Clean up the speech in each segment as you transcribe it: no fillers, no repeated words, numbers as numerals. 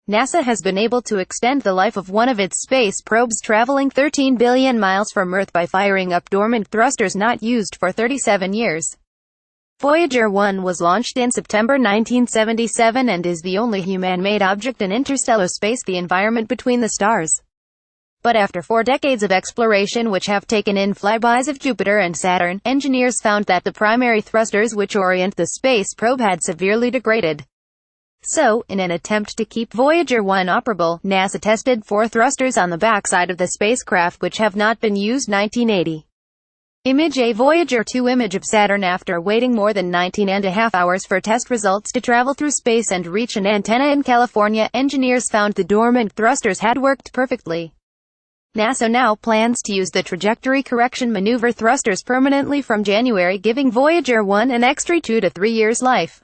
NASA has been able to extend the life of one of its space probes traveling 13 billion miles from Earth by firing up dormant thrusters not used for 37 years. Voyager 1 was launched in September 1977 and is the only human-made object in interstellar space, the environment between the stars. But after 4 decades of exploration which have taken in flybys of Jupiter and Saturn, engineers found that the primary thrusters which orient the space probe had severely degraded. So, in an attempt to keep Voyager 1 operable, NASA tested 4 thrusters on the backside of the spacecraft which have not been used. 1980. Image A Voyager 2 image of Saturn. After waiting more than 19.5 hours for test results to travel through space and reach an antenna in California, engineers found the dormant thrusters had worked perfectly. NASA now plans to use the trajectory correction maneuver thrusters permanently from January, giving Voyager 1 an extra 2 to 3 years life.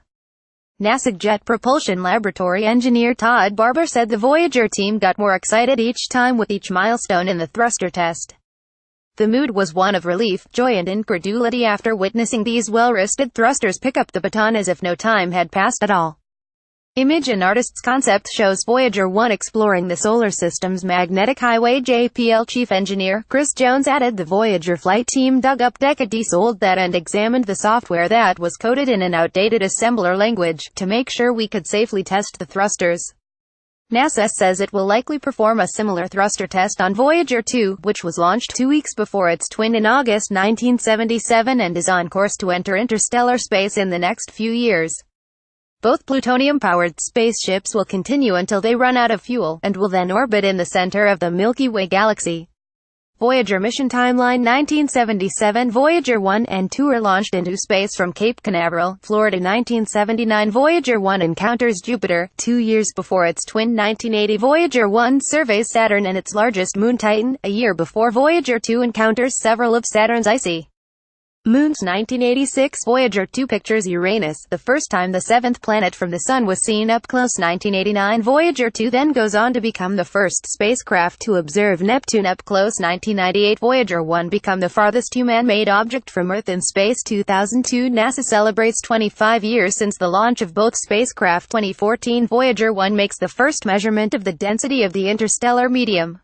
NASA Jet Propulsion Laboratory engineer Todd Barber said the Voyager team got more excited each time with each milestone in the thruster test. The mood was one of relief, joy and incredulity after witnessing these well-rested thrusters pick up the baton as if no time had passed at all. Image An artist's concept shows Voyager 1 exploring the solar system's magnetic highway. JPL chief engineer Chris Jones added the Voyager flight team dug up decades old data and examined the software that was coded in an outdated assembler language, to make sure we could safely test the thrusters. NASA says it will likely perform a similar thruster test on Voyager 2, which was launched 2 weeks before its twin in August 1977 and is on course to enter interstellar space in the next few years. Both plutonium-powered spaceships will continue until they run out of fuel, and will then orbit in the center of the Milky Way galaxy. Voyager mission timeline. 1977 Voyager 1 and 2 are launched into space from Cape Canaveral, Florida. 1979 Voyager 1 encounters Jupiter, 2 years before its twin. 1980 Voyager 1 surveys Saturn and its largest moon Titan, a year before Voyager 2 encounters several of Saturn's icy moons. 1986 Voyager 2 pictures Uranus, the first time the seventh planet from the Sun was seen up close. 1989 Voyager 2 then goes on to become the first spacecraft to observe Neptune up close. 1998 Voyager 1 become the farthest human-made object from Earth in space. 2002 NASA celebrates 25 years since the launch of both spacecraft. 2014 Voyager 1 makes the first measurement of the density of the interstellar medium.